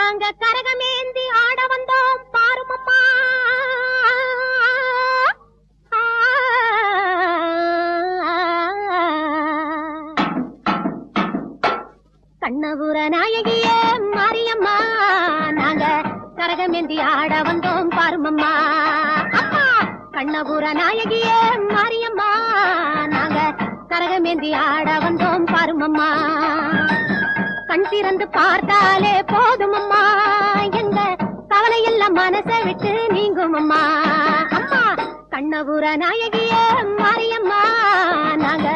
நாங்க கரகமேந்தி ஆட வந்தோம் பாருமம்மா. கண்ணபுர நாயகியே மாரியம்மா, நாங்க கரகமேந்தி ஆட வந்தோம் பாருமம்மா. கண்ணபுர நாயகியே மாரியம்மா, நாங்க கரகமேந்தி ஆட வந்தோம் பாருமம்மா. கண் திறந்து பார்த்தாலே போதுமம்மா, எங்க கவலை எல்லாம் மனசை விட்டு நீங்கும் அம்மா. அம்மா கண்ணபுர நாயகியே மாரியம்மா, நாங்க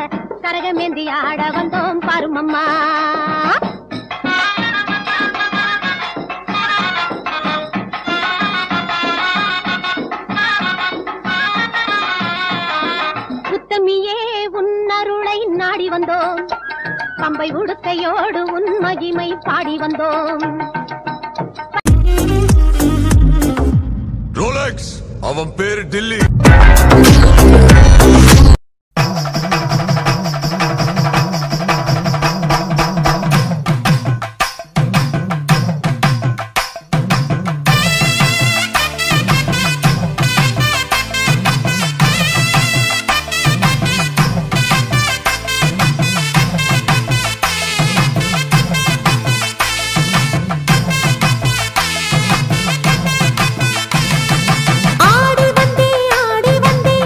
கரகமேந்தி ஆட வந்தோம் பாருமம்மா. உத்தமியே உன்னருளை நாடி வந்தோம், பம்பை உடுக்கையோடு உன் மகிமை பாடி வந்தோம். ரோலெக்ஸ் அவன் பேரு டில்லி. ஆடி வந்தே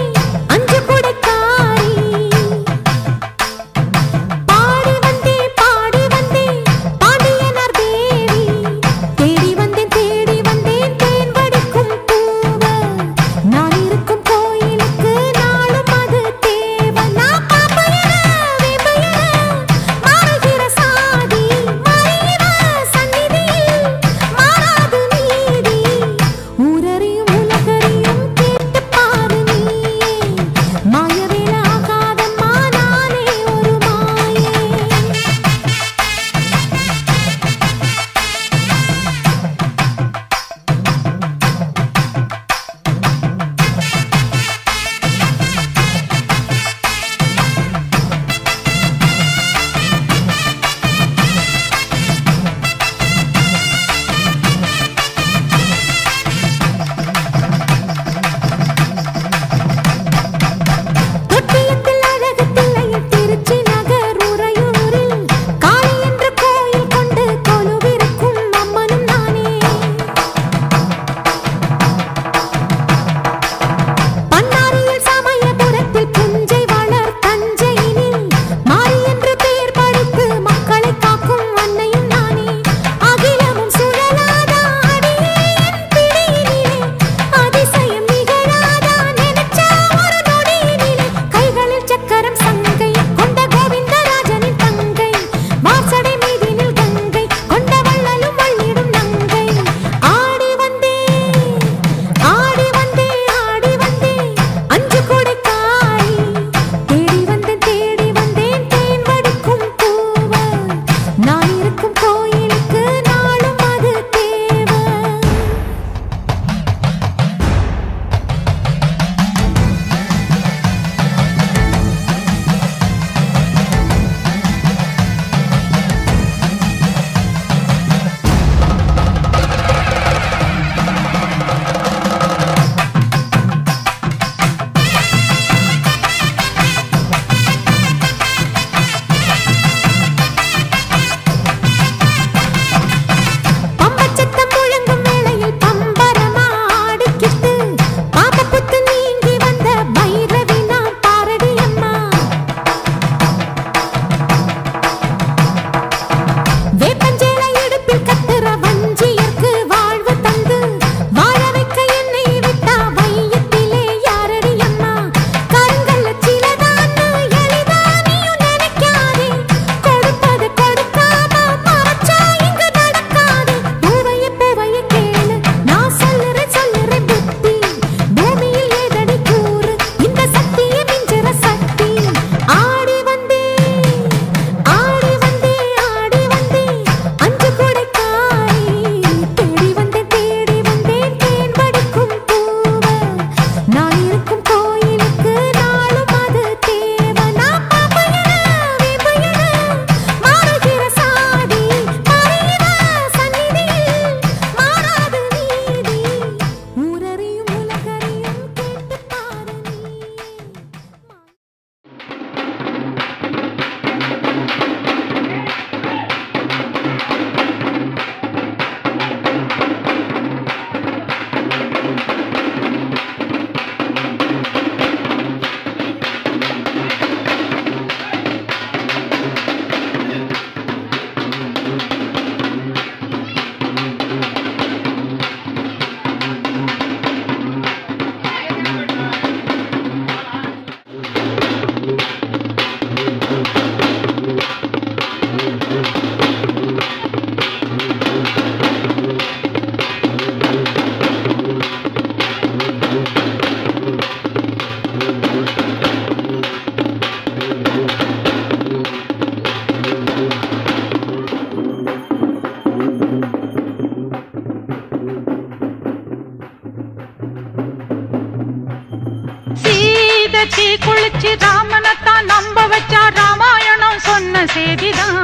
குளிச்சு ராமனத்தான் நம்ப வச்சா ராமாயணம் சொன்ன செய்திதான்.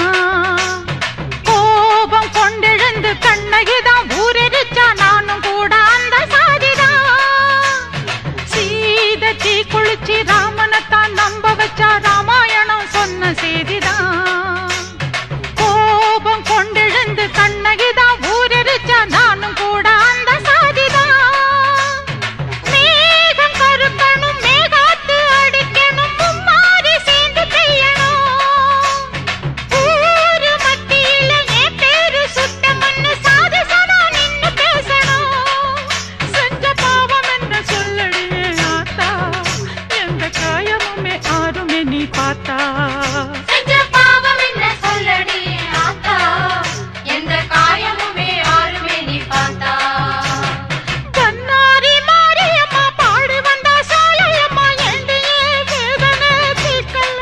கோபம் கொண்டெழுந்து கண்ணகிதான் ஊரெரிச்சா நானும் கூட அந்த சாதிதான். சீதை தீ குளிச்சு ராமனத்தான் நம்ப வச்சா ராமாயணம் சொன்ன செய்திதான். கோபம் கொண்டெழுந்து கண்ணகிதான் ஊரெரிச்சா நானும் கூட அந்த சாதிதான். மேகம் கருக்கணும் மேகாத்து அடிக்கணும் மும்மாரி சேர்ந்து பெய்யணும். ஊரு மத்தியில என் பேரு சுட்ட மண்ணு சாதிசனா நின்னு பேசணும். செஞ்ச பாவம் என்ன சொல்லடியே ஆத்தா, எந்த காயமுமே ஆறுமே நீ பார்த்தா. செஞ்ச பாவம் என்ன சொல்லடியே ஆத்தா, எந்த காயமுமே ஆறுமே நீ பார்த்தா. கண்ணாரி மாரியம்மா பாடி வந்தா சாலையம்மா எண்டியே வேதனை தீர்க்கல.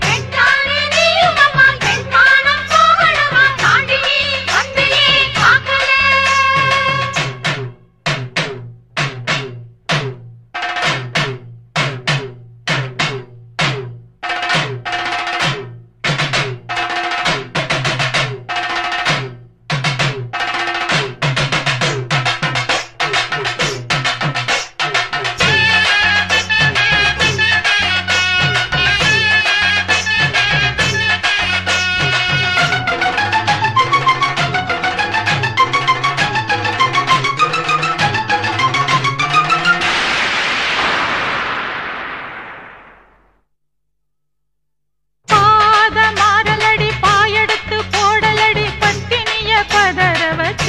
பெண்தானே நீயும் அம்மா, பெண்பானம் போகணுமா தாண்டி நீ வந்தியே காக்கல. பாத மாறலடி பாயெடுத்து போடலடி பத்தினிய பதற வச்ச.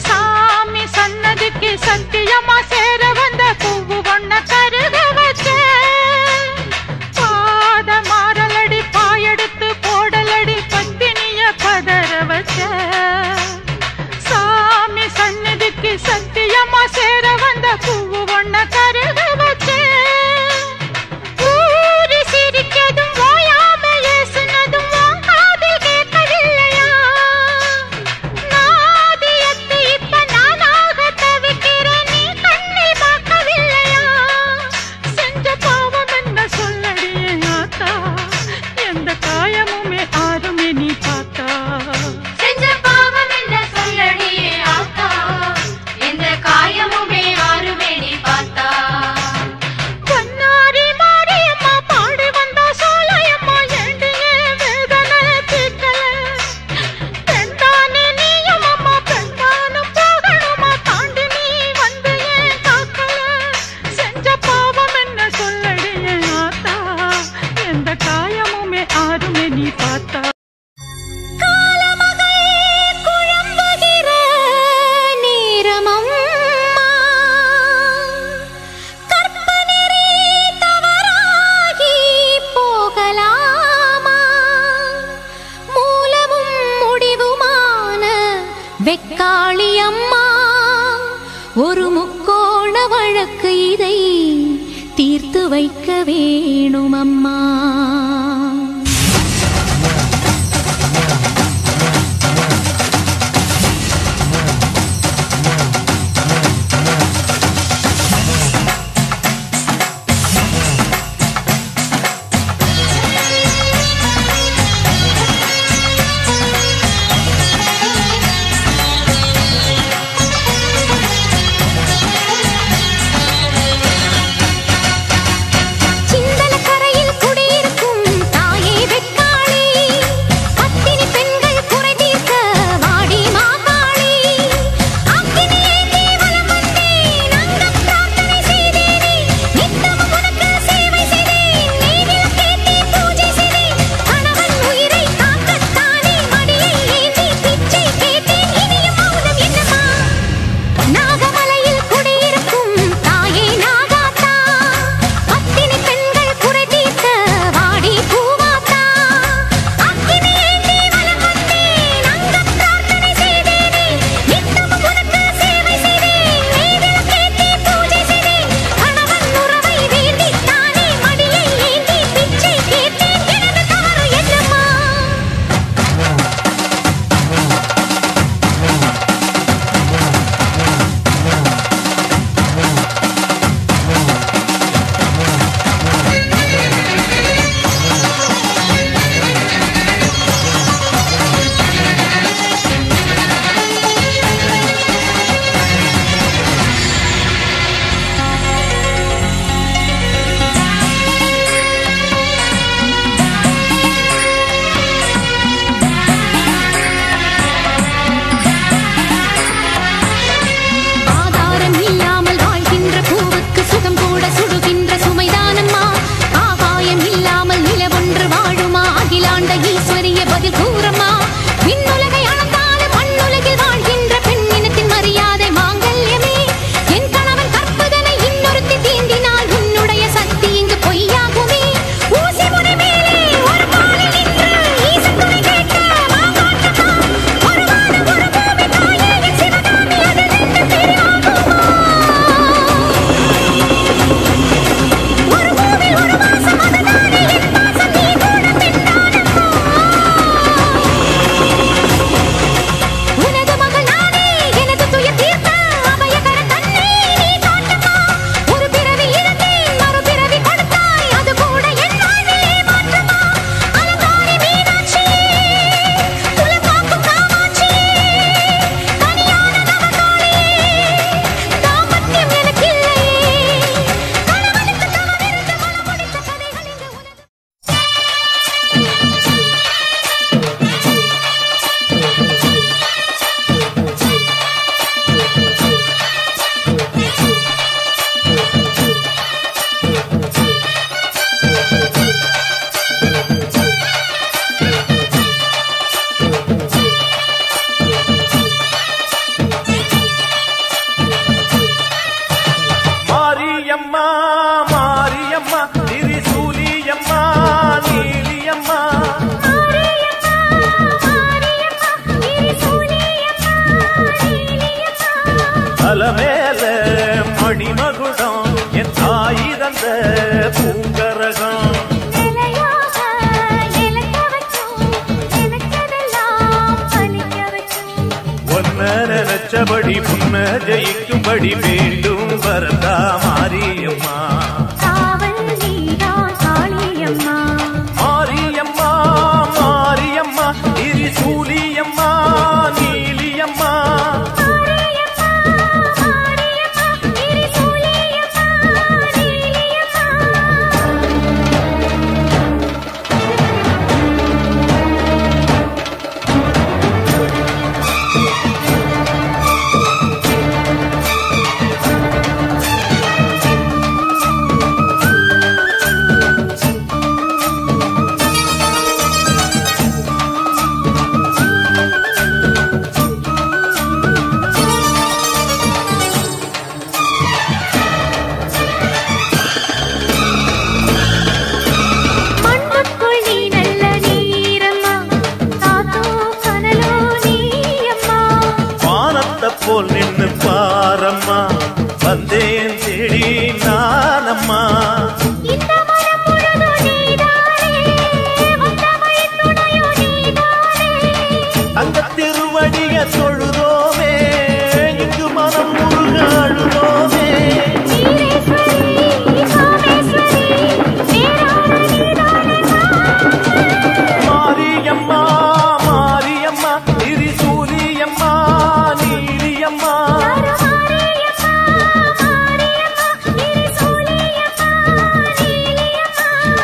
சாமி சன்னதிக்கு சத்தியமா சேர வந்த பூவு ஒண்ண கருக வச்ச. பாத மாறலடி பாயெடுத்து போடலடி பத்தினிய பதற வச்ச. சாமி சன்னதிக்கு சத்தியமா சேர வந்த பூவு ஒண்ண கருக வச்ச. ஊரு சிரிக்கதும் ஓயாம ஏசுனதும் உன் காதில் கேட்கவில்லையா? நாதியத்து இப்ப நானாக தவிக்கிறேன், நீ கண்ணில் பார்க்கவில்லையா? செஞ்ச பாவம் என்ன சொல்லடியே ஆத்தா, எந்த காயமுமே ஆறுமே நீ பார்த்தா. செஞ்ச பாவம் என்ன சொல்லடியே ஆத்தா, எந்த காயமுமே ஆறுமே நீ பார்த்தா. கண்ணாரி மாரியம்மா பாடி வந்தா சாலையம்மா எண்டியே வேதனை தீர்க்கல. பெண்தானே நீயும் அம்மா, பெண்பானம் போகணுமா தாண்டி நீ வந்து ஏன் காக்கல. செஞ்ச பாவம் என்ன சொல்லடியே ஆத்தா, எந்த காயமுமே ஆறுமே நீ பார்த்தா. காலமகள் குழம்புகிற நேரமம்மா, கற்பனரே தவறாகி போகலாமா? மூலமும் முடிவுமான வெக்காளி அம்மா, ஒரு முக்கோண வழக்கு இதை தீர்த்து வைக்க வேணும் அம்மா. சிந்தன கரையில் குடியிருக்கும் பதில் கூறம்மா. விண்ணுலகை அளந்தாலும் மண்ணுலகில் வாழ்கின்ற பெண்ணினத்தின் மரியாதை மாங்கல்யமே. என் கணவன் கற்பதனை இன்னொருத்தி தீண்டினால் உன்னுடைய சக்தி இங்கு பொய்யாகுமே. ஊசி முனை மேலே ஒரு பாலை நின்று ஈசத்துணை கேட்க மாமாற்றமா. ஒரு வானம் ஒரு பூமி தாயே என் சிவகாமி அதில் நின்று தெரியாகுமா. ஒரு பூவில் ஒரு வாசம் அதுதானே என் பாசம் நீ கூட பெண்ணானம்மா. உனது மகள் நானே எனது துயர் தீர்த்த அபயகர தன்னை நீ காட்டம்மா. ஒரு பிறவி இழந்தேன் மறுபிறவி கொடுத்தாய் அது கூட என் வாழ்விலே மாற்றமா. அலங்காரி மீனாட்சியே குலகாக்கும் காமாட்சியே கனியான நவகாளியே தாம்பத்தியம் எனக்கில்லையே. கணவனுக்கு தவமிருந்து மனமுடித்த கதைகள் இங்கு உனது. மாரியம்மா மாரியம்மா திரிசூலியம்மா நீலியம்மா அலமேல மணிமகுடம் என் தாய் தந்த பூங்கரகம் ஒன்ன நினைச்சபடி புன்ன ஜெயிக்கும்படி வேண்டும் வரதா மாரியம்மா மாரியம்மா மாரியம்மா திரிசூலியம்மா நீலியம்மா மண்ணுக்குள் நீ நல்ல நீரம்மா காத்தோ கனலோ நீயம்மா. வானத்தை போல் நின்னு பாரம்மா வந்தேன் தேடி நானம்மா இந்த மனம் முழுதும் நீதானே வந்த வழி துணையோ நீதானே. அந்த திருவடிய தொழுதோமே இங்கு மனம் முருக அழுதோமே நீரேஸ்வரி காமேஸ்வரி நேரான நீதானே மாரியம்மா மாரியம்மா திரிசூலியம்மா நீலியம்மா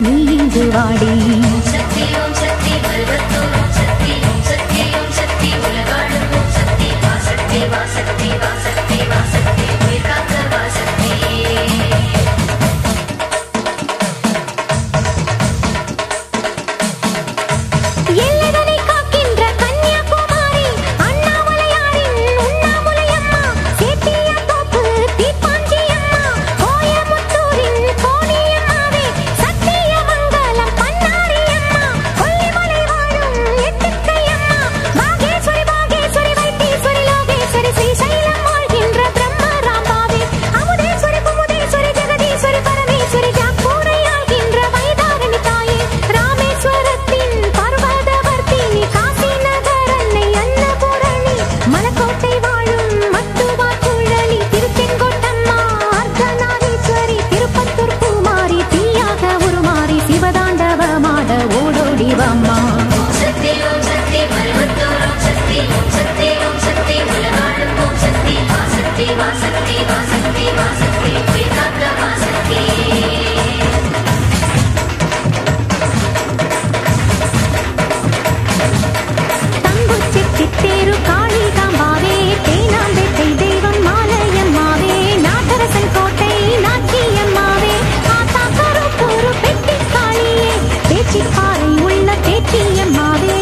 நீ இங்கு வாடி எல்லைதனை காக்கின்ற கன்னியாகுமரி அண்ணாமலையாரின் உண்ணாமுலையம்மா. சேத்திய தோப்பு தீப்பாஞ்சியம்மா கோயமுத்தூரின் கோணியம்மாவே. சத்திய மங்கலம் பன்னாரியம்மா கொல்லிமலை வாழும் எட்டுக்கையம்மா. பாகேஸ்வரி பாகேஸ்வரி வைத்தீஸ்வரி லோகேஸ்வரி ஸ்ரீசைலம் வாழ்கின்ற பிரம்மராம்பாவே. அமுதேஸ்வரி குமுதேஸ்வரி ஜெகதீஸ்வரி பரமேஸ்வரி ஜாப்பூரை ஆகின்ற வைதாரணி தாயே. ராமேஸ்வரத்தின் பர்வதவர்த்தினி காசி நகர் அன்னை அன்னபூரணி. மலக்கோட்டை வாழும் மட்டுவார் குழலி திருச்செங்கோட்டம்மா அர்த்தநாரீஸ்வரி. திருப்பத்தூர் பூமாரி தீயாக உருமாறி சிவதாண்டவமாட ஓடோடி வாம்மா. தங்குச்சித்தி தேரு காளிகாம்பாவே. தேனாம்பேட்டை தெய்வம் மாலையம்மாவே. நாட்டரசன் கோட்டை நாச்சியம்மாவே. ஆத்தா கருப்பூரு பெட்டி காளியே. பேச்சிப்பாறை உள்ள பேச்சியம்மாவே.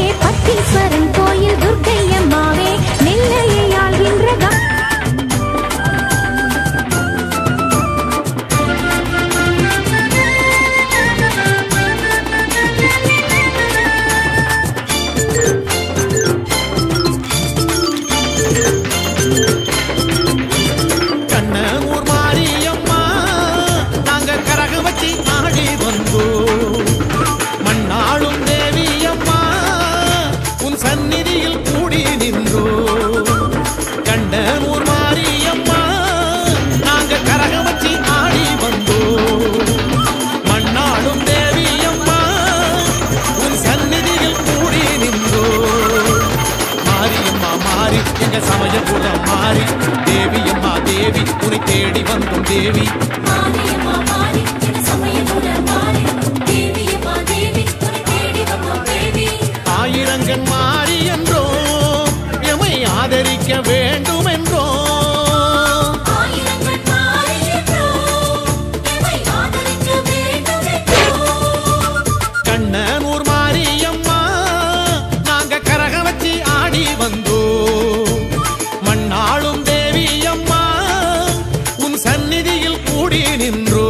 நாங்க சமயபுரம் மாறி தேவி அம்மா தேவி உன்னை தேடி வந்தோம் தேவி மாரியம்மா மாறி சமயபுரம் மாறி தேவி அம்மா தேவி உன்னை தேடி வந்தோம் தேவி ஆயிரங்கன் மாறி என்றோம் எமை ஆதரிக்க வேண்டும் என்றோம் ஆயிரங்கன் மாறி என்றோம் எமை ஆதரிக்க வேண்டும் என்றோம் கண்ணனூர் மாரியம்மா நாங்க கரக வச்சு ஆடி வந்தோம் மண்ணாளும் தேவி அம்மா உன் சந்நிதியில் கூடி நின்றோ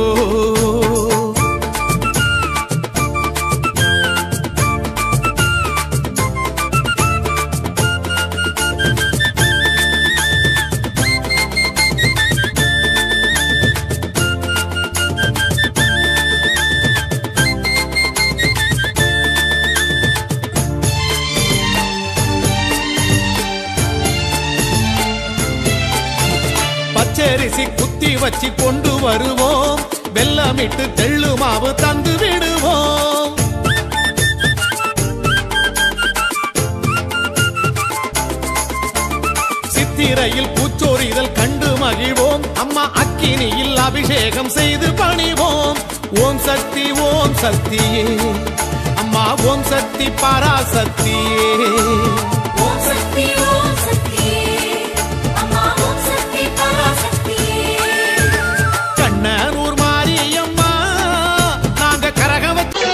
பச்சரிசி குத்தி வச்சு கொண்டு வருவோம் வெல்லமிட்டு தெள்ளு மாவு தந்து விடுவோம் சித்திரையில் பூச்சோரிதல் கண்டு மகிழ்வோம் அம்மா அக்கினியில் அபிஷேகம் செய்து பணிவோம் ஓம் சக்தியே அம்மா ஓம் சக்தி பராசக்தியே ஓம் சக்தியே அம்மா ஓம் சக்தி பராசக்தியே கண்ணனூர் மாரியம்மா நாங்க கரக வச்சு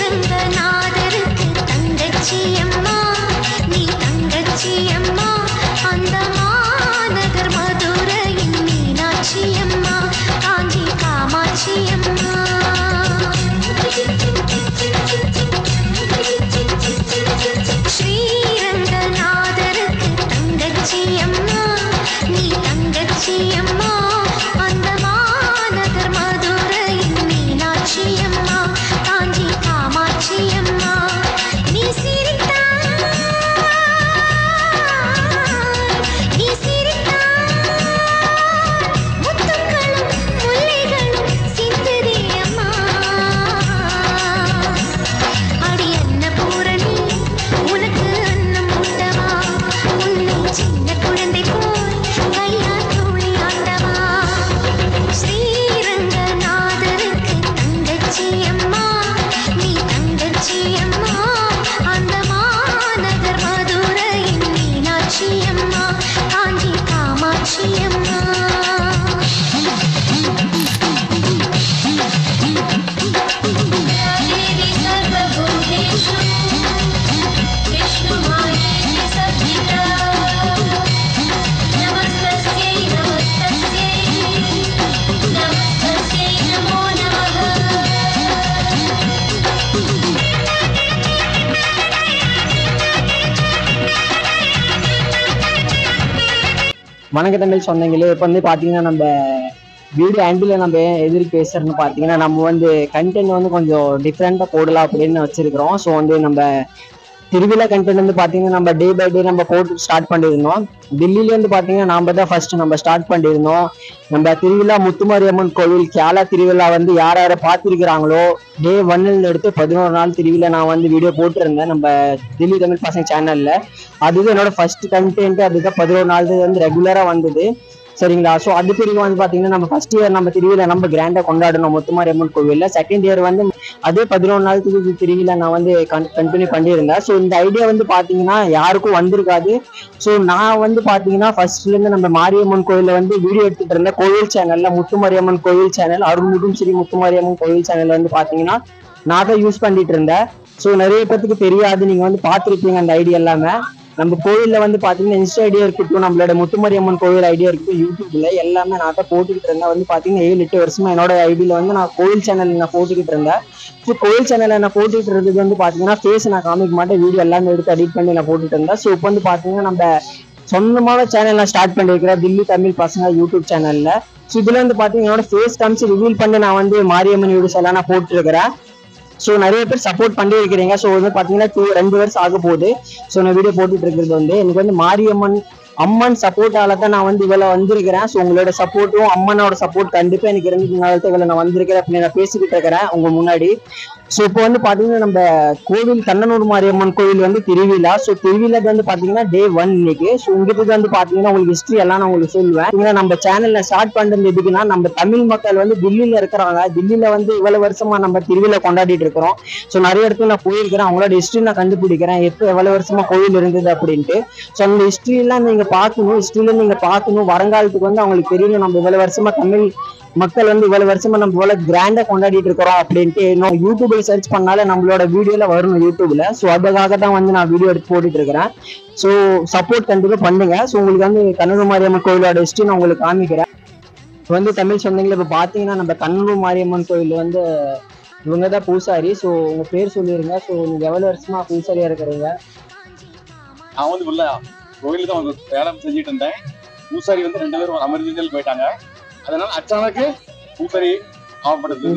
ஸ்ரீரங்கநாதருக்கு தங்கச்சி அம்மா நீ தங்கச்சி அம்மா அந்த மாநகர் மதுரையின் மீனாட்சி அம்மா காஞ்சி காமாட்சி அம்மா ஸ்ரீரங்கநாதருக்கு தங்கச்சி அம்மா நீ தங்கச்சி அம்மா அந்த மாநகர் மதுரையின் மீனாட்சி அம்மா காஞ்சி காமாட்சி அம்மா நீ சிரித்தாய் முத்துக்களும் முல்லைகளும் சிந்துதே அம்மா அடி அன்னபூரணி உனக்கு அன்னம் ஊட்டவா உன்னை சின்ன குழந்தை போல் கையால் தூளி ஆட்டவா ஸ்ரீரங்கநாதருக்கு தங்கச்சி அம்மா நீ தங்கச்சி அம்மா அந்த மாநகர் மதுரையின் மீனாட்சி அம்மா காஞ்சி காமாட்சி அம்மா தேவி சர்வபூதேஷு விஷ்ணுமாயேதி சத்விதா நமஸ்தஸ்யை நமஸ்தஸ்யை நமஸ்தஸ்யை நமோ நமः வணக்க தமிழ் சொந்தங்களே. இப்போ வந்து பார்த்தீங்கன்னா நம்ம வீடியோ ஹேண்டில் நம்ம எதிர்க்கு பேசுறதுன்னு பார்த்தீங்கன்னா நம்ம வந்து கண்டென்ட் வந்து கொஞ்சம் டிஃப்ரெண்ட்டாக போடலாம் அப்படின்னு வச்சிருக்கிறோம். ஸோ வந்து நம்ம திருவிழா கண்டென்ட் வந்து பார்த்தீங்கன்னா நம்ம டே பை டே நம்ம போட்டு ஸ்டார்ட் பண்ணியிருந்தோம். டெல்லியிலேருந்து பார்த்தீங்கன்னா நம்ம தான் ஃபர்ஸ்ட் நம்ம ஸ்டார்ட் பண்ணியிருந்தோம். நம்ம திருவிழா முத்துமாரியம்மன் கோவில் கேரளா திருவிழா வந்து யார் யாரை பார்த்துருக்கிறாங்களோ டே 1 எடுத்து 11 நாள் திருவிழா நான் வந்து வீடியோ போட்டிருந்தேன் நம்ம தில்லி தமிழ் பசங்க சேனல்ல. அதுதான் என்னோட ஃபர்ஸ்ட் கண்டென்ட். அதுதான் 11 நாள் வந்து ரெகுலராக வந்தது. சரிங்களா? ஸோ அது பிறகு வந்து பார்த்தீங்கன்னா நம்ம ஃபர்ஸ்ட் இயர் நம்ம திருவிழா நம்ம கிராண்டாக கொண்டாடணும் முத்துமாரியம்மன் கோவிலில். செகண்ட் இயர் வந்து அதே 11 நாள் திருவிழா நான் வந்து கண்டினியூ பண்ணியிருந்தேன். ஸோ இந்த ஐடியா வந்து பார்த்தீங்கன்னா யாருக்கும் வந்திருக்காது. ஸோ நான் வந்து பார்த்தீங்கன்னா ஃபர்ஸ்ட்லேருந்து நம்ம மாரியம்மன் கோயிலில் வந்து வீடியோ எடுத்துகிட்டு இருந்தேன். கோவில் சேனலில் முத்துமாரியம்மன் கோவில் சேனல் அருள்மிகும் ஸ்ரீ முத்துமாரியம்மன் கோவில் சேனல் வந்து பார்த்தீங்கன்னா நான் தான் யூஸ் பண்ணிட்டு இருந்தேன். ஸோ நிறைய பேருக்கு தெரியாது, நீங்கள் வந்து பார்த்துருப்பீங்க அந்த ஐடியா எல்லாமே. நம்ம கோயிலில் வந்து பார்த்தீங்கன்னா இன்ஸ்டா ஐடியா இருக்கட்டும், நம்மளோட முத்துமாரியம்மன் கோவில் ஐடியா இருக்கட்டும், யூடியூப்ல எல்லாமே நான் தான் போட்டுக்கிட்டு இருந்தேன். வந்து பார்த்தீங்கன்னா 7-8 வருஷமா என்னோட ஐடியில் வந்து நான் கோவில் சேனல் நான் போட்டுக்கிட்டு இருந்தேன். ஸோ கோவில் சேனலில் நான் போட்டுக்கிட்டு இருந்தது வந்து பார்த்தீங்கன்னா ஃபேஸ் நான் காமிக்க மாட்டேன், வீடியோ எல்லாமே எடுத்து எடிட் பண்ணி நான் போட்டுட்டு இருந்தேன். ஸோ இப்போ வந்து பார்த்தீங்கன்னா நம்ம சொந்தமான சேனல் நான் ஸ்டார்ட் பண்ணியிருக்கிறேன், தில்லி தமிழ் பசங்க யூடியூப் சேனல்ல. ஸோ இதுல வந்து பாத்தீங்கன்னா என்னோட ஃபேஸ் காமிச்சு ரிவீல் பண்ணி நான் வந்து மாரியம்மன் வீடியோஸ் எல்லாம் நான் போட்டுருக்கிறேன். ஸோ நிறைய பேர் சப்போர்ட் பண்ணி இருக்கிறீங்க. ஸோ வந்து பாத்தீங்கன்னா 2 வருஷம் ஆக போகுது. ஸோ நான் வீடியோ போட்டுட்டு இருக்கிறது வந்து எனக்கு வந்து மாரியம்மன் அம்மன் சப்போர்ட்டால தான் நான் வந்து இவ்வளவு வந்திருக்கிறேன். ஸோ உங்களோட சப்போர்ட்டும் அம்மனோட சப்போர்ட் கண்டிப்பா எனக்கு இருந்ததுனால தான் இவ்வளவு நான் வந்திருக்கிறேன் அப்படின்னு நான் பேசிக்கிட்டு இருக்கிறேன் உங்க முன்னாடி. ஸோ இப்போ வந்து பாத்தீங்கன்னா நம்ம கோவில் கண்ணனூர் மாரியம்மன் கோவில் வந்து திருவிழா. ஸோ திருவிழா வந்து பாத்தீங்கன்னா Day 1 இன்னைக்கு. ஸோ உங்களுக்கு வந்து பாத்தீங்கன்னா உங்களுக்கு ஹிஸ்டரி எல்லாம் நான் உங்களுக்கு சொல்லுவேன். நம்ம சேனல்ல ஸ்டார்ட் பண்றது எதுக்குன்னா நம்ம தமிழ் மக்கள் வந்து தில்லியில இருக்கிறாங்க. தில்லியில வந்து இவ்வளவு வருஷமா நம்ம திருவிழா கொண்டாடிட்டு இருக்கிறோம். ஸோ நிறைய இடத்துல நான் போயிருக்கிறேன், அவங்களோட ஹிஸ்டரி நான் கண்டுபிடிக்கிறேன் எப்போ எவ்வளவு வருஷமா கோவில் இருந்தது அப்படின்ட்டு. ஸோ அந்த ஹிஸ்டரி எல்லாம் நீங்க பார்க்கணும், ஹிஸ்டரியில நீங்க பார்க்கணும். வருங்காலத்துக்கு வந்து அவங்களுக்கு தெரியணும் நம்ம இவ்வளவு வருஷமா தமிழ் மக்கள் வந்து இவ்வளவு வருஷமா நம்ம இவ்வளவு கிராண்டா கொண்டாடிட்டு இருக்கிறோம் அப்படின்ட்டு. இன்னும் யூடியூப்ல சர்ச் பண்ணாலே நம்மளோட வீடியோல வரணும் யூடியூப்ல. ஸோ அதுக்காக தான் வந்து நான் வீடியோ எடுத்து போட்டுட்டு இருக்கிறேன். ஸோ சப்போர்ட் கண்டிப்பா பண்ணுங்க. ஸோ உங்களுக்கு வந்து கண்ணனூர் மாரியம்மன் கோயிலோட ஹிஸ்டரி நான் உங்களுக்கு காமிக்கிறேன். வந்து தமிழ் சொந்தங்களை இப்போ பார்த்தீங்கன்னா நம்ம கண்ணனூர் மாரியம்மன் கோயில் வந்து இவங்க தான் பூசாரி. ஸோ உங்க பேர் சொல்லிருங்க. ஸோ நீங்க எவ்வளவு வருஷமா பூசாரியா இருக்கிறீங்க? நான் வந்து உள்ள கோயிலுக்கு தான் வந்து வேலை செஞ்சுட்டு இருந்தேன். பூசாரி வந்து 2 பேரும் அமர்ஜென்சியில் போயிட்டாங்க. அதனால அச்சானக்கு பூசாரி ஆகப்படுது.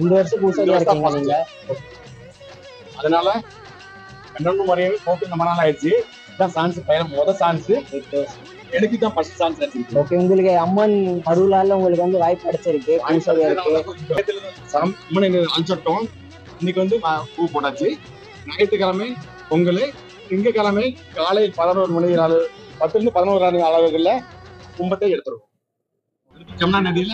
இந்த வருஷம் பூசாரியா இருக்கீங்க நீங்க. அதனால கண்ணனூர் மாரியம்மன் போட்டு ரொம்ப நாள் ஆயிடுச்சு. இதான் சான்ஸ் பையன் முதல் சான்ஸ் எனக்கு தான் ஃபர்ஸ்ட் சான்ஸ் ஆச்சு. ஓகே, உங்களுக்கு அம்மன் அருளால உங்களுக்கு வந்து வாய்ப்பு கிடைச்சிருக்கு பூசாரியா இருக்கு. அனுப்பிச்சிட்டோம். இன்னைக்கு வந்து பூ போட்டாச்சு. ஞாயிற்றுக்கிழமை பொங்கல், திங்கக்கிழமை காலை 11 மணி 10 to 11 அளவுகளில் கும்பத்தை எடுத்துருவோம். ஜமுனா நதியில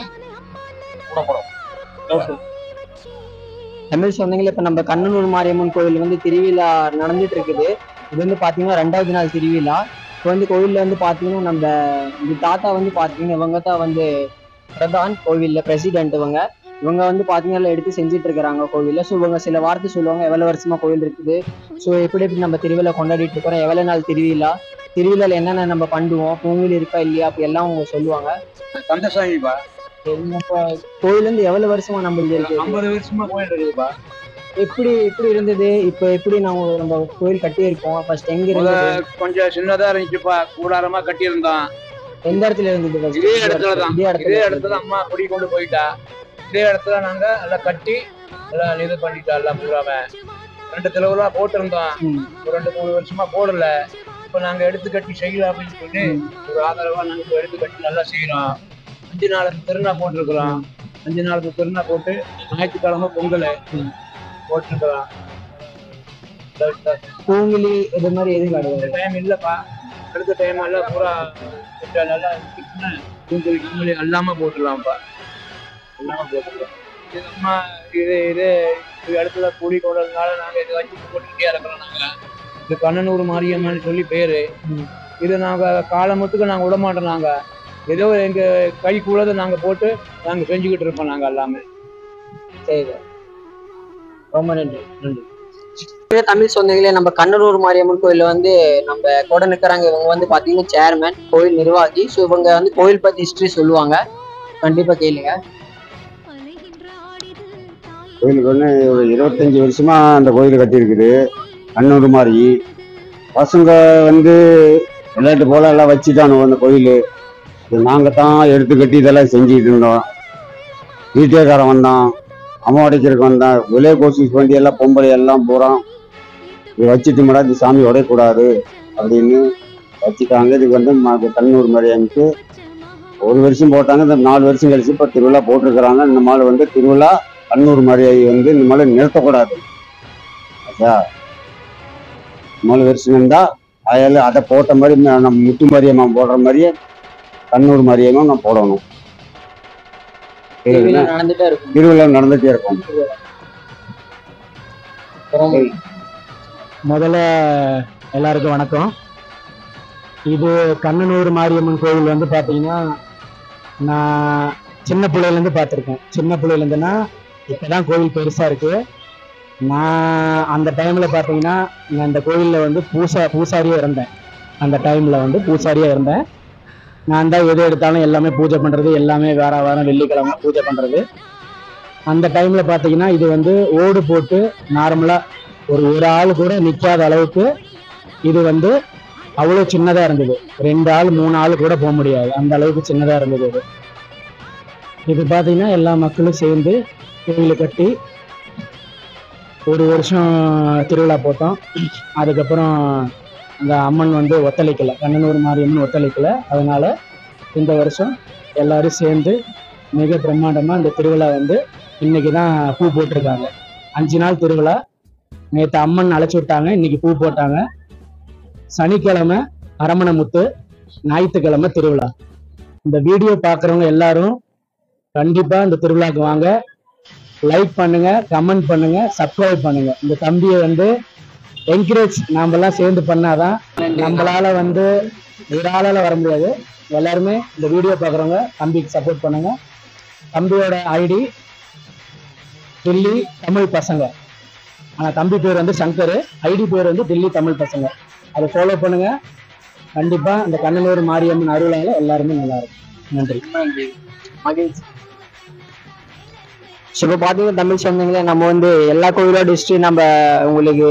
தமிழ் சொந்தங்களே இப்ப நம்ம கண்ணனூர் மாரியம்மன் கோவில் வந்து திருவிழா நடந்துட்டு இருக்குது. இது வந்து பாத்தீங்கன்னா 2வது நாள் திருவிழா. இப்போ வந்து கோவில்ல வந்து பாத்தீங்கன்னா நம்ம இந்த தாத்தா வந்து பாத்தீங்கன்னா இவங்க தான் வந்து பிரதான் கோவில்ல பிரசிடென்ட். இவங்க வந்து பாத்தீங்கன்னா எடுத்து செஞ்சுட்டு இருக்கிறாங்க கோவில்ல. ஸோ இவங்க சில வார்த்தை சொல்லுவாங்க எவ்வளவு வருஷமா கோவில் இருக்குது, ஸோ எப்படி நம்ம திருவிழா கொண்டாடிட்டு இருக்கிறோம், எவ்வளவு நாள் திருவிழால என்னென்ன நம்ம பண்ணுவோம், கோவில் இருக்கா இல்லையா அப்படி எல்லாம் அவங்க சொல்லுவாங்க. கந்தசாமிப்பா கோவில் வந்து எவ்வளவு வருஷமா நம்ம இருக்கு? 50 வருஷமா கோயில் இருக்குதுப்பா. எப்படி இருந்தது? இப்ப எப்படி நம்ம கோயில் கட்டி இருக்கோம்? ஃபர்ஸ்ட் எங்க இருந்தது? கொஞ்சம் சின்னதா இருந்துச்சுப்பா, கூடாரமா கட்டி இருந்தோம். எந்த இடத்துல இருந்தது? இதே இடத்துல அம்மா குடி கொண்டு போயிட்டா. இதே இடத்துல நாங்க எல்லாம் கட்டி எல்லாம் இது பண்ணிட்டா. எல்லாம் பூராம 2 தெளிவா போட்டிருந்தோம். ஒரு 2-3 வருஷமா போடல. இப்ப நாங்க எடுத்து கட்டி செய்யலாம் அப்படின்னு சொல்லி ஒரு ஆதரவா நாங்க எடுத்து கட்டி நல்லா செய்யறோம். 5 நாளுக்கு திருநா போட்டிருக்கிறோம். 5 நாளுக்கு திருநா போட்டு ஞாயிற்றுக்கிழமை பொங்கல் போட்டுருக்கலாம். பூங்கிலி இது மாதிரி எதுவும் கிடையாது. டைம் இல்லப்பா, அடுத்த டைம் எல்லாம் பூரா நல்லா பூங்கிலி எல்லாமே போட்டுடலாம்ப்பா. எல்லாமே போட்டுக்கலாம். இது இடத்துல கூலி கொண்டதுனால நாங்க இதை வச்சு போட்டுக்கிட்டே இருக்கிறோம். நாங்க இது கண்ணனூர் மாரியம்மன் சொல்லி பேரு. இது நாங்க காலமத்துக்கு நாங்க விட மாட்டோம். நாங்க ஏதோ எங்க கைக்குள்ளதை நாங்க போட்டு நாங்க செஞ்சுக்கிட்டு இருப்போம் நாங்க எல்லாமே. சரி, ரொம்ப நன்றி. தமிழ் சொந்தங்களே, நம்ம கண்ணனூர் மாரியம்மன் கோயில்ல வந்து நம்ம கூட நிற்கிறாங்க. இவங்க வந்து பாத்தீங்கன்னா சேர்மேன், கோயில் நிர்வாகி. ஸோ இவங்க வந்து கோயில் பத்தி ஹிஸ்டரி சொல்லுவாங்க, கண்டிப்பா கேளுங்க. கோயிலுக்கு வந்து ஒரு 25 வருஷமா அந்த கோயில் கட்டியிருக்குது. கண்ணனூர் மாதிரி பசங்க வந்து விளையாட்டு போல எல்லாம் வச்சுட்டானு அந்த கோயில். நாங்கள் தான் எடுத்து கட்டி இதெல்லாம் செஞ்சுக்கிட்டு இருந்தோம். வீட்டுக்காரன் வந்தான், அம்மா உடைக்கிறதுக்கு வந்தான், விலை கோசிஸ் பண்ணி எல்லாம் பொம்பளை எல்லாம் போகிறான். இது வச்சுட்டு மேடா இந்த சாமி உடையக்கூடாது அப்படின்னு வச்சுட்டாங்க. இதுக்கு வந்து கண்ணனூர் மாரியம்மனுக்கு 1 வருஷம் போட்டாங்க. இந்த 4 வருஷம் கழிச்சு இப்போ திருவிழா போட்டிருக்கிறாங்க. இந்த மாதிரி வந்து திருவிழா கண்ணனூர் மாரியாயி வந்து இந்த மாதிரி நிறுத்தக்கூடாது. ஆச்சா, 4 வருஷம் இருந்தா அதால அதை போட்ட மாதிரி நம்ம முத்து மாரியம்மா போடுற மாதிரியே கண்ணனூர் மாரியம்மா நான் போடணும். திருவிழா நடந்துட்டே இருக்கும். முதல்ல எல்லாருக்கும் வணக்கம். இது கண்ணனூர் மாரியம்மன் கோவில் வந்து பார்த்தீங்கன்னா நான் சின்ன பிள்ளையிலேருந்து பார்த்துருக்கேன். சின்ன பிள்ளையிலேருந்துன்னா இப்போதான் கோவில் பெருசாக இருக்குது. நான் அந்த டைமில் பார்த்தீங்கன்னா நான் இந்த கோவிலில் வந்து பூசாரியாக இருந்தேன். அந்த டைமில் வந்து பூசாரியாக இருந்தேன். நான் தான் எது எடுத்தாலும் எல்லாமே பூஜை பண்ணுறது, எல்லாமே வாரம் வெள்ளிக்கிழமை பூஜை பண்ணுறது. அந்த டைமில் பார்த்தீங்கன்னா இது வந்து ஓடு போட்டு நார்மலாக ஒரு ஆள் கூட நிற்காத அளவுக்கு இது வந்து அவ்வளோ சின்னதா இருந்தது. 2 ஆள் 3 ஆள் கூட போக முடியாது, அந்த அளவுக்கு சின்னதா இருந்தது அது. இது பார்த்தீங்கன்னா எல்லா மக்களும் சேர்ந்து கோயில் கட்டி ஒரு வருஷம் திருவிழா போட்டோம். அதுக்கப்புறம் அந்த அம்மன் வந்து ஒத்துழைக்கலை, கண்ணனூர் மாரியம்மன் ஒத்துழைக்கலை. அதனால இந்த வருஷம் எல்லாரும் சேர்ந்து மிக பிரம்மாண்டமாக இந்த திருவிழா வந்து இன்னைக்கு தான் பூ போட்டிருக்காங்க. 5 நாள் திருவிழா. நேற்று அம்மன் அழைச்சி விட்டாங்க, இன்னைக்கு பூ போட்டாங்க. சனிக்கிழமை அரமணை முத்து, ஞாயிற்றுக்கிழமை திருவிழா. இந்த வீடியோ பார்க்குறவங்க எல்லாரும் கண்டிப்பா இந்த திருவிழாக்கு வாங்க. லைக் பண்ணுங்க, கமெண்ட் பண்ணுங்க, சப்ஸ்கிரைப் பண்ணுங்க. இந்த தம்பியை வந்து என்கரேஜ் நாமெல்லாம் சேர்ந்து பண்ணாதான். நம்மளால வந்து ஒரு ஆளால வர முடியாது. எல்லாருமே இந்த வீடியோ பார்க்குறவங்க தம்பிக்கு சப்போர்ட் பண்ணுங்க. தம்பியோட ஐடி டில்லி தமிழ் பசங்க. ஆனா தம்பி பேர் வந்து சங்கர், ஐடி பேர் வந்து டில்லி தமிழ் பசங்க. அதை ஃபாலோ பண்ணுங்க. கண்டிப்பா இந்த கண்ணனூர் மாரியம்மன் அருளால எல்லாருமே நல்லா இருக்கும். நன்றி. மகிழ்ச்சி. ஸோ இப்போ பார்த்தீங்கன்னா தமிழ் சொந்தங்களே, நம்ம வந்து எல்லா கோயிலோட ஹிஸ்ட்ரி நம்ம உங்களுக்கு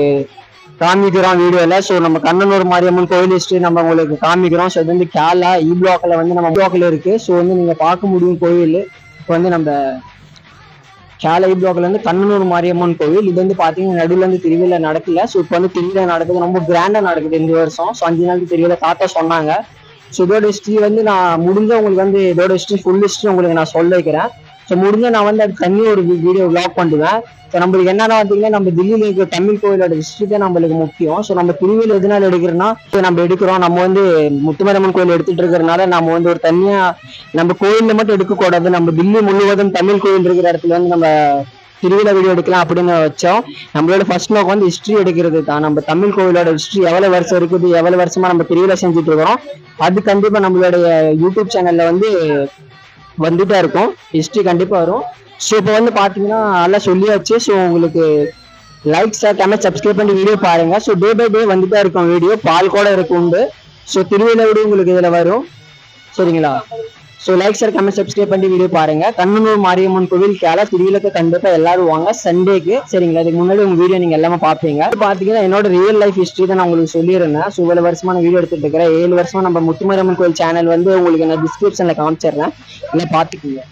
காமிக்கிறோம் வீடியோவில். ஸோ நம்ம கண்ணனூர் மாரியம்மன் கோயில் ஹிஸ்ட்ரி நம்ம உங்களுக்கு காமிக்கிறோம். ஸோ இது வந்து கேரளா பிளாக்ல வந்து நம்ம பிளாக்ல இருக்கு. ஸோ வந்து நீங்க பார்க்க முடியும் கோயில். இப்போ வந்து நம்ம கேரளா பிளாக்ல இருந்து கண்ணனூர் மாரியம்மன் கோவில். இது வந்து பார்த்தீங்கன்னா நடுவில் வந்து திருவிழா நடக்கல. ஸோ இப்போ வந்து திருவிழா நடக்குது, ரொம்ப கிராண்டா நடக்குது இந்த வருஷம். ஸோ 5 நாள் திருவிழா தாத்தா சொன்னாங்க. ஸோ இதோட ஹிஸ்ட்ரி வந்து நான் முடிஞ்ச உங்களுக்கு வந்து இதோட ஹிஸ்ட்ரி ஃபுல் ஹிஸ்ட்ரி உங்களுக்கு நான் சொல்ல வைக்கிறேன். ஸோ முடிஞ்ச நான் வந்து அது தனி ஒரு வீடியோ விளாக் பண்ணுவேன். ஸோ நம்மளுக்கு என்னன்னா பார்த்தீங்கன்னா நம்ம தில்லியில் இருக்கிற தமிழ் கோயிலோட ஹிஸ்ட்ரி தான் நம்மளுக்கு முக்கியம். ஸோ நம்ம திருவிழா எதனால எடுக்கிறோம்னா நம்ம எடுக்கிறோம், நம்ம வந்து முத்துமாரியம்மன் கோயில் எடுத்துட்டு இருக்கிறதுனால நம்ம வந்து ஒரு தனியா நம்ம கோயிலில் மட்டும் எடுக்கக்கூடாது. நம்ம தில்லி முழுவதும் தமிழ் கோயில் இருக்கிற இடத்துல வந்து நம்ம திருவிழா வீடியோ எடுக்கலாம் அப்படின்னு வச்சோம். நம்மளோட ஃபர்ஸ்ட் நோக்கம் வந்து ஹிஸ்ட்ரி எடுக்கிறது தான். நம்ம தமிழ் கோயிலோட ஹிஸ்ட்ரி எவ்வளவு வருஷம் இருக்குது, எவ்வளவு வருஷமா நம்ம திருவிழா செஞ்சுட்டு இருக்கிறோம், அது கண்டிப்பா நம்மளுடைய யூடியூப் சேனல்ல வந்து வந்துட்டா இருக்கும். ஹிஸ்ட்ரி கண்டிப்பா வரும். ஸோ இப்போ வந்து பாத்தீங்கன்னா நல்லா சொல்லியாச்சு. ஸோ உங்களுக்கு லைக் ஷேர் கமெண்ட் சப்ஸ்கிரைப் பண்ணி வீடியோ பாருங்க. ஸோ டே பை டே வந்துட்டா இருக்கும் வீடியோ, பால் கூட இருக்கு உண்டு. ஸோ திருவிழா வீடியோ உங்களுக்கு இதுல வரும், சரிங்களா? So like share comment subscribe பண்ணி வீடியோ பாருங்க. கண்ணனூர் மாரியம்மன் கோவில் கேரளா திருவிழாக்கு கண்டிப்பா எல்லாரும் வாங்க சண்டேக்கு, சரிங்களா? இதுக்கு முன்னாடி உங்க வீடியோ நீங்க எல்லாமே பாப்பீங்க. பாத்தீங்கன்னா என்னோட ரியல் லைஃப் ஹிஸ்ட்ரி தான் நான் உங்களுக்கு சொல்லியிருந்தேன். ஸோ இவ்வளவு வருஷமா நான் வீடியோ எடுத்துட்டு இருக்கிறேன். 7 வருஷமா நம்ம முத்துமாரியம்மன் கோயில் சேனல் வந்து உங்களுக்கு நான் டிஸ்கிரிப்ஷன்ல காமிச்சிடுறேன், இல்லை பாத்துக்கோங்க.